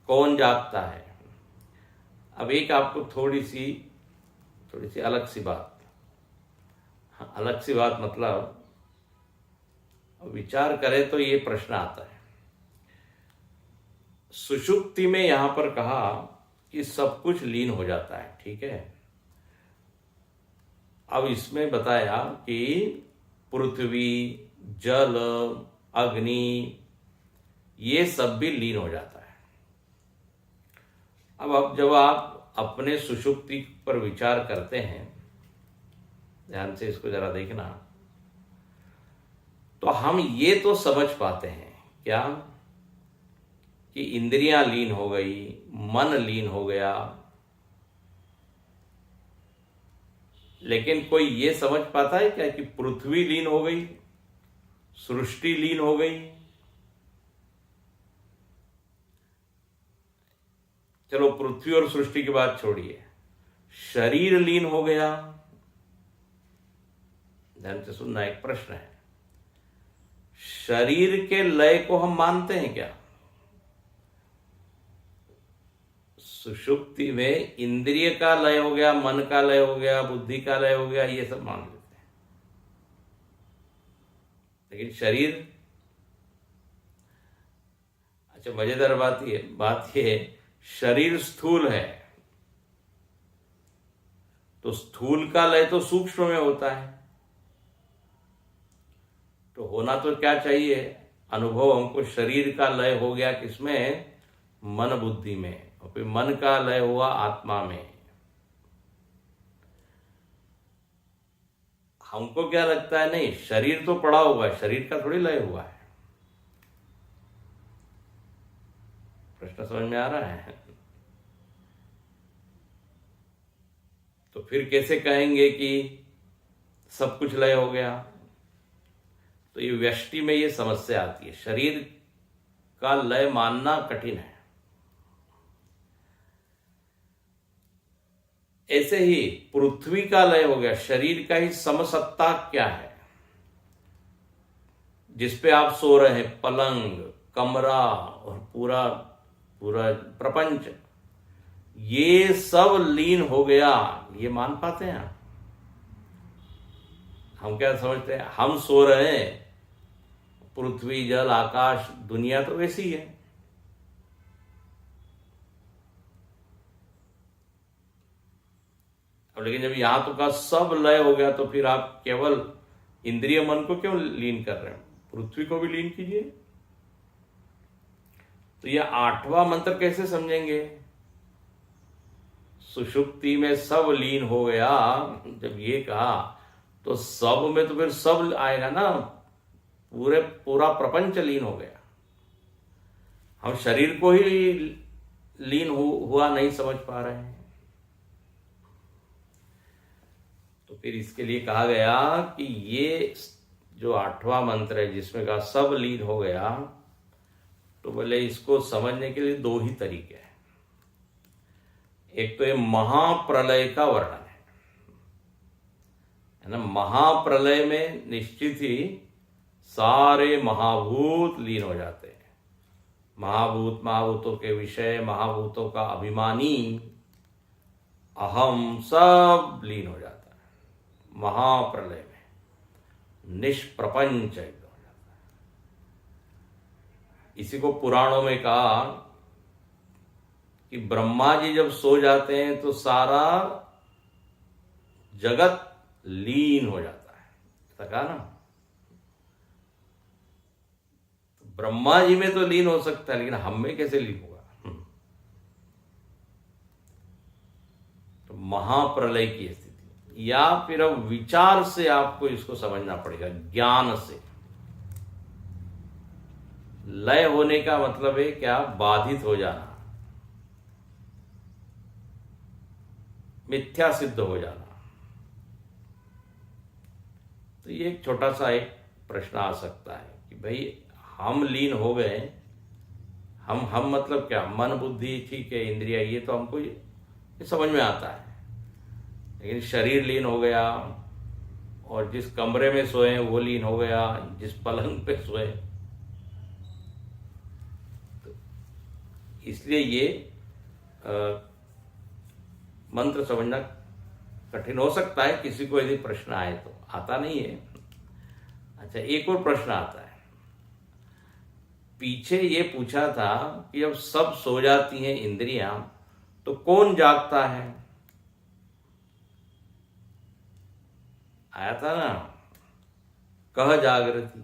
कौन जागता है। अब एक आपको थोड़ी सी अलग सी बात, अलग सी बात मतलब विचार करें तो ये प्रश्न आता है। सुषुप्ति में यहां पर कहा कि सब कुछ लीन हो जाता है, ठीक है। अब इसमें बताया कि पृथ्वी, जल, अग्नि, ये सब भी लीन हो जाता है। अब जब आप अपने सुषुप्ति पर विचार करते हैं, ध्यान से इसको जरा देखना, तो हम ये तो समझ पाते हैं क्या कि इंद्रियां लीन हो गई, मन लीन हो गया। लेकिन कोई ये समझ पाता है क्या कि पृथ्वी लीन हो गई, सृष्टि लीन हो गई? चलो पृथ्वी और सृष्टि की बात छोड़िए, शरीर लीन हो गया। ध्यान से सुनना, एक प्रश्न है। शरीर के लय को हम मानते हैं क्या? सुषुप्ति में इंद्रिय का लय हो गया, मन का लय हो गया, बुद्धि का लय हो गया, ये सब मान लेते हैं। लेकिन शरीर, अच्छा मजेदार बात ये है, शरीर स्थूल है तो स्थूल का लय तो सूक्ष्म में होता है। तो होना तो क्या चाहिए, अनुभव हमको शरीर का लय हो गया किसमें, मन बुद्धि में, और फिर मन का लय हुआ आत्मा में। हमको क्या लगता है, नहीं शरीर तो पड़ा हुआ है, शरीर का थोड़ी लय हुआ है। प्रश्न समझ में आ रहा है? तो फिर कैसे कहेंगे कि सब कुछ लय हो गया? तो ये व्यष्टि में ये समस्या आती है, शरीर का लय मानना कठिन है। ऐसे ही पृथ्वी का लय हो गया, शरीर का ही समसत्ता क्या है, जिसपे आप सो रहे हैं, पलंग, कमरा और पूरा पूरा प्रपंच, ये सब लीन हो गया, ये मान पाते हैं आप? हम क्या समझते हैं, हम सो रहे हैं, पृथ्वी, जल, आकाश, दुनिया तो वैसी ही है। अब लेकिन जब यहां तो का सब लय हो गया, तो फिर आप केवल इंद्रिय मन को क्यों लीन कर रहे हैं, पृथ्वी को भी लीन कीजिए। तो यह 8वां मंत्र कैसे समझेंगे, सुषुप्ति में सब लीन हो गया, जब ये कहा तो सब में तो फिर सब आएगा ना, पूरा प्रपंच लीन हो गया। हम शरीर को ही लीन हुआ नहीं समझ पा रहे हैं। तो फिर इसके लिए कहा गया कि ये जो 8वां मंत्र है जिसमें कहा सब लीन हो गया, तो बोले इसको समझने के लिए 2 ही तरीके हैं। एक तो ये महाप्रलय का वर्णन है ना, महाप्रलय में निश्चित ही सारे महाभूत लीन हो जाते हैं, महाभूतों के विषय, महाभूतों का अभिमानी अहम सब लीन हो जाता है महाप्रलय में, निष्प्रपंच एकदम हो जाता है। इसी को पुराणों में कहा कि ब्रह्मा जी जब सो जाते हैं तो सारा जगत लीन हो जाता है, ऐसा कहा ना। तो ब्रह्मा जी में तो लीन हो सकता है, लेकिन हम में कैसे लीन होगा? तो महाप्रलय की स्थिति, या फिर अब विचार से आपको इसको समझना पड़ेगा, ज्ञान से। लय होने का मतलब है क्या, बाधित हो जाना, मिथ्या सिद्ध हो जाना। तो ये एक छोटा सा एक प्रश्न आ सकता है कि भाई हम लीन हो गए, हम मतलब क्या, मन बुद्धि ठीक है, इंद्रिया, ये तो हमको ये समझ में आता है, लेकिन शरीर लीन हो गया, और जिस कमरे में सोए वो लीन हो गया, जिस पलंग पे सोए। तो इसलिए ये मंत्र समझना कठिन हो सकता है किसी को, यदि प्रश्न आए तो। आता नहीं है। अच्छा, एक और प्रश्न आता है, पीछे ये पूछा था कि जब सब सो जाती हैं इंद्रियां तो कौन जागता है, आया था ना, कह जागृति।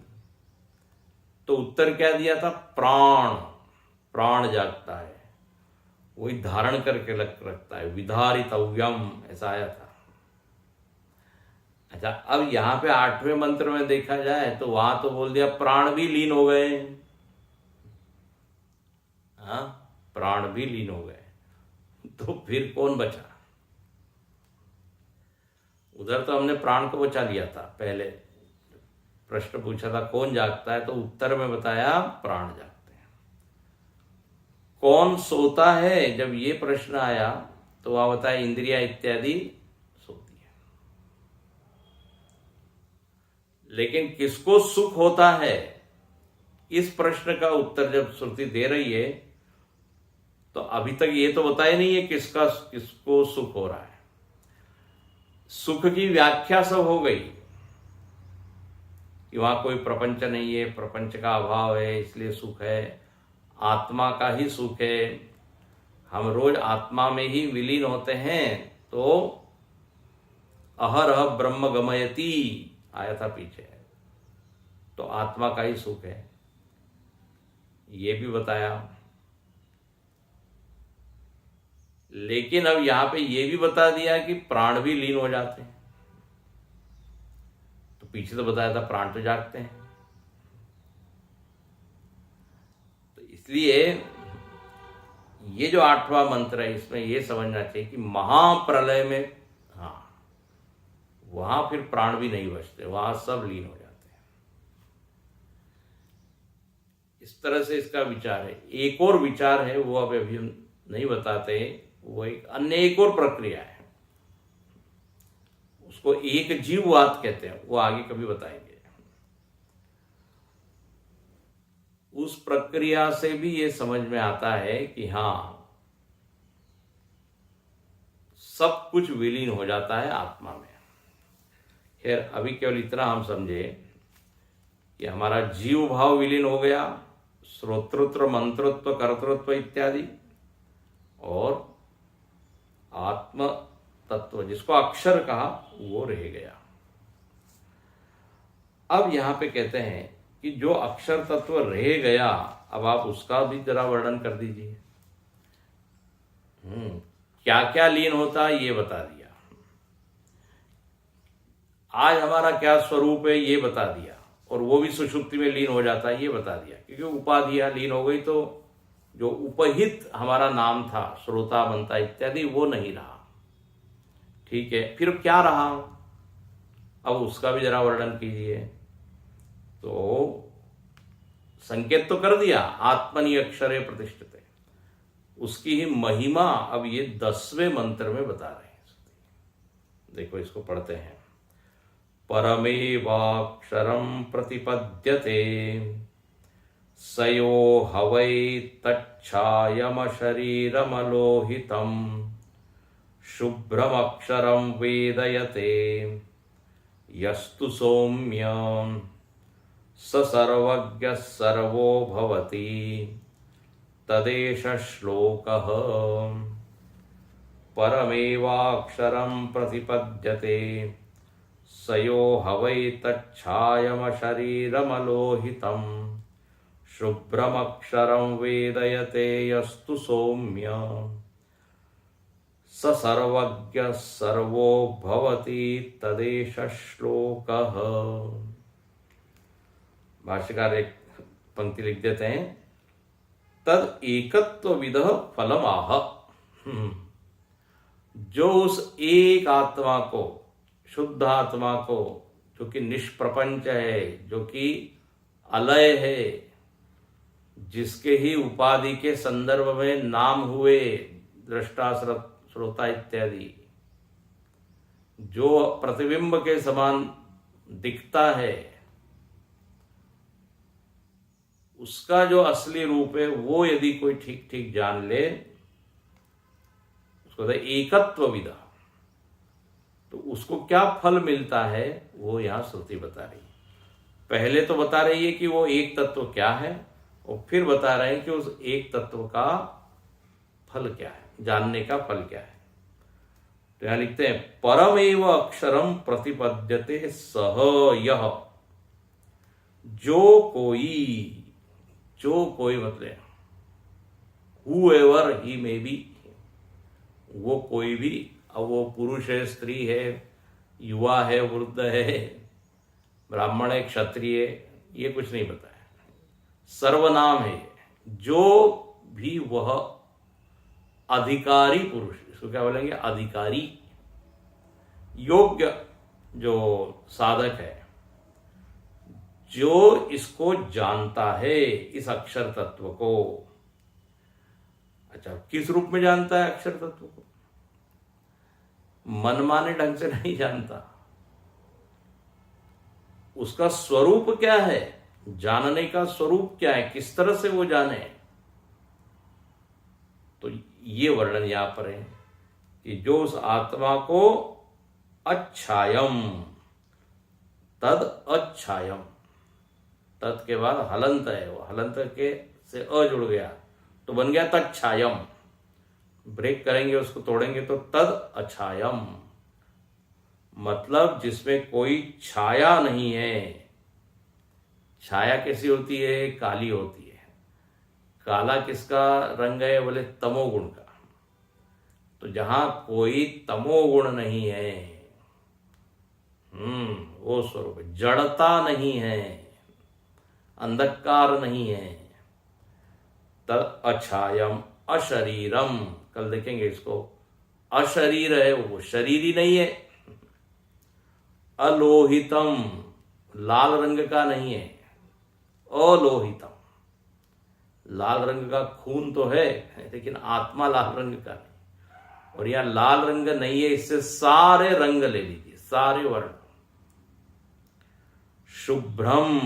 तो उत्तर क्या दिया था, प्राण जागता है, वही धारण करके रखता है, विधारितव्यम, ऐसा आया था। अच्छा, अब यहां पे 8वें मंत्र में देखा जाए तो वहां तो बोल दिया प्राण भी लीन हो गए। हाँ, प्राण भी लीन हो गए, तो फिर कौन बचा? उधर तो हमने प्राण को बचा लिया था, पहले प्रश्न पूछा था कौन जागता है, तो उत्तर में बताया प्राण जागते हैं। कौन सोता है, जब ये प्रश्न आया तो वह बताया इंद्रिया इत्यादि सोती है। लेकिन किसको सुख होता है, इस प्रश्न का उत्तर जब श्रुति दे रही है तो अभी तक ये तो बताया नहीं है किसको सुख हो रहा है। सुख की व्याख्या सब हो गई कि वहाँ कोई प्रपंच नहीं है, प्रपंच का अभाव है इसलिए सुख है, आत्मा का ही सुख है, हम रोज आत्मा में ही विलीन होते हैं तो अहरह ब्रह्म गमयति आया था पीछे, तो आत्मा का ही सुख है, ये भी बताया। लेकिन अब यहां पे ये भी बता दिया कि प्राण भी लीन हो जाते हैं। तो पीछे तो बताया था प्राण तो जागते हैं। तो इसलिए ये जो 8वां मंत्र है इसमें ये समझना चाहिए कि महाप्रलय में, हाँ, वहां फिर प्राण भी नहीं बचते, वहां सब लीन हो जाते हैं। इस तरह से इसका विचार है। एक और विचार है, वो अब अभी हम नहीं बताते, वो एक और प्रक्रिया है, उसको एक जीववाद कहते हैं, वो आगे कभी बताएंगे। उस प्रक्रिया से भी ये समझ में आता है कि हाँ, सब कुछ विलीन हो जाता है आत्मा में। खैर अभी केवल इतना हम समझे कि हमारा जीव भाव विलीन हो गया, श्रोतृत्व, मंत्रत्व, कर्तृत्व इत्यादि, और आत्म तत्व जिसको अक्षर कहा वो रह गया। अब यहां पे कहते हैं कि जो अक्षर तत्व रह गया, अब आप उसका भी जरा वर्णन कर दीजिए। क्या क्या लीन होता है ये बता दिया, आज हमारा क्या स्वरूप है ये बता दिया, और वो भी सुषुप्ति में लीन हो जाता है ये बता दिया, क्योंकि उपाधियां लीन हो गई तो जो उपहित हमारा नाम था, श्रोता, बनता इत्यादि, वो नहीं रहा। ठीक है, फिर क्या रहा, अब उसका भी जरा वर्णन कीजिए। तो संकेत तो कर दिया, आत्मनि अक्षरे प्रतिष्ठिते, उसकी ही महिमा अब ये 10वें मंत्र में बता रहे हैं। देखो इसको पढ़ते हैं। परमेवाक्षरं प्रतिपद्यते सयो हवै तच्छायमशरीरमलोहितं शुभ्रमक्षरं वेदयते यस्तु सौम्यं स सर्वज्ञः सर्वो भवति तदेष श्लोकः। परमेवाक्षरं प्रतिपद्यते सयो हवै तच्छायमशरीरमलोहितं शुभ्रमक्षरं वेदयते यस्तु सौम्यं स सर्वज्ञः सर्वो भवति तदेष श्लोकः। भाष्यकार एक पंक्ति लिख देते हैं, तद एकत्वविदः फलमाह। जो उस एक आत्मा को, शुद्ध आत्मा को, जो कि निष्प्रपंच है, जो कि अलय है, जिसके ही उपाधि के संदर्भ में नाम हुए दृष्टा, श्रोता इत्यादि, जो प्रतिबिंब के समान दिखता है, उसका जो असली रूप है वो यदि कोई ठीक ठीक जान ले, उसको एकत्व विदा, तो उसको क्या फल मिलता है वो यहां श्रुति बता रही है। पहले तो बता रही है कि वो एक तत्व क्या है, और फिर बता रहे हैं कि उस एक तत्व का फल क्या है, जानने का फल क्या है। तो यहां लिखते हैं, परमेव अक्षरम प्रतिपद्यते सह यह, जो कोई मतलब whoever he may be, वो कोई भी, अब वो पुरुष है, स्त्री है, युवा है, वृद्ध है, ब्राह्मण है, क्षत्रिय, ये कुछ नहीं बताया, सर्वनाम है। जो भी वह अधिकारी पुरुष, इसको क्या बोलेंगे, अधिकारी, योग्य जो साधक है, जो इसको जानता है, इस अक्षर तत्व को। अच्छा, किस रूप में जानता है अक्षर तत्व को? मनमाने ढंग से नहीं जानता। उसका स्वरूप क्या है, जानने का स्वरूप क्या है, किस तरह से वो जाने, तो ये वर्णन यहां पर है कि जो उस आत्मा को अच्छायम, तद अच्छायम, तत् के बाद हलंत है, वो हलंत के से अ जुड़ गया तो बन गया तच्छायम। ब्रेक करेंगे, उसको तोड़ेंगे तो तद अछायम, मतलब जिसमें कोई छाया नहीं है। छाया कैसी होती है? काली होती है। काला किसका रंग है? बोले तमोगुण का। तो जहां कोई तमोगुण नहीं है, वो स्वरूप है। जड़ता नहीं है, अंधकार नहीं है। तद अछायम अशरीरम, कल देखेंगे इसको। अशरीर है, वो शरीर ही नहीं है। अलोहितम, लाल रंग का नहीं है। अलोहितम, लाल रंग का खून तो है लेकिन आत्मा लाल रंग का नहीं। और यहां लाल रंग नहीं है, इससे सारे रंग ले लीजिए, सारे वर्ण। शुभ्रम,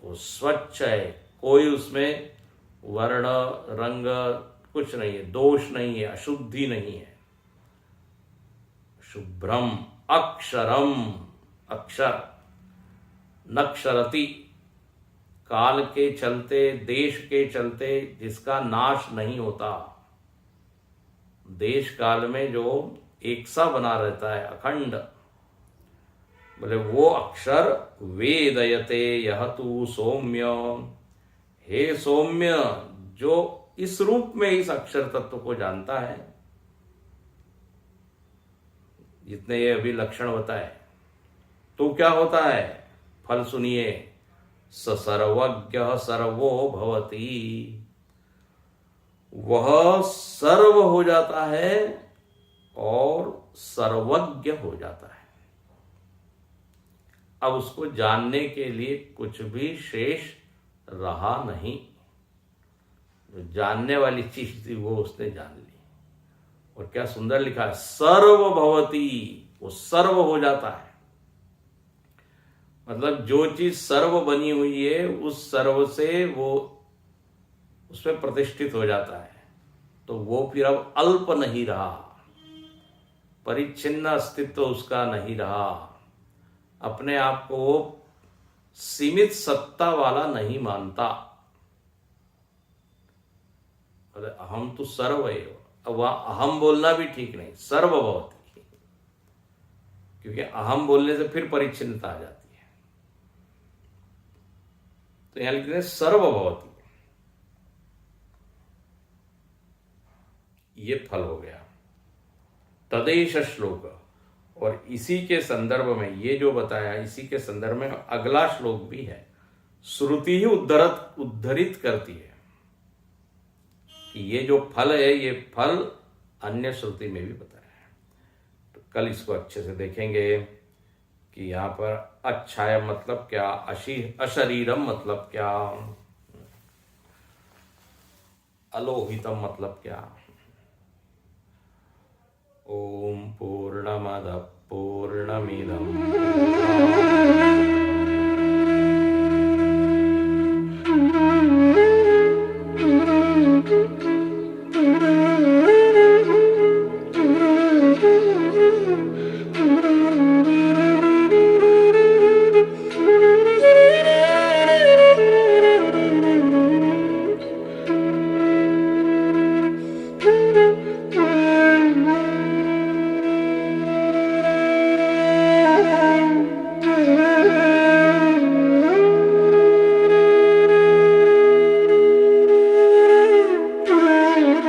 वो स्वच्छ है, कोई उसमें वर्ण रंग कुछ नहीं है, दोष नहीं है, अशुद्धि नहीं है। शुभ्रम अक्षरम, अक्षर नक्षरति, काल के चलते, देश के चलते जिसका नाश नहीं होता। देश काल में जो एक सा बना रहता है, अखंड, बोले वो अक्षर वेदयते यह तू सौम्य। हे सौम्य, जो इस रूप में इस अक्षर तत्व को जानता है, जितने ये अभी लक्षण बताए, तो क्या होता है? फल सुनिए। स सर्वज्ञ सर्वो भवति, वह सर्व हो जाता है और सर्वज्ञ हो जाता है। अब उसको जानने के लिए कुछ भी शेष रहा नहीं। जो जानने वाली चीज थी वो उसने जान ली। और क्या सुंदर लिखा है, सर्व भवति, वो सर्व हो जाता है। मतलब जो चीज सर्व बनी हुई है, उस सर्व से वो उसमें प्रतिष्ठित हो जाता है। तो वो फिर अब अल्प नहीं रहा, परिच्छिन्न अस्तित्व उसका नहीं रहा, अपने आप को सीमित सत्ता वाला नहीं मानता। अरे अहम तो सर्व है, अब वहां अहम बोलना भी ठीक नहीं, सर्वभवती, क्योंकि अहम बोलने से फिर परिच्छिन्नता आ जाती है। तो यहां लिखते हैं सर्वभवती, ये फल हो गया। तदेश श्लोक, और इसी के संदर्भ में ये जो बताया, इसी के संदर्भ में अगला श्लोक भी है। श्रुति ही उद्धरित करती है कि ये जो फल है, ये फल अन्य श्रुति में भी बताया है। तो कल इसको अच्छे से देखेंगे कि यहाँ पर अच्छाय मतलब क्या, अशरीरम मतलब क्या, अलोहितम मतलब क्या। ओम पूर्णमद पूर्णमिदं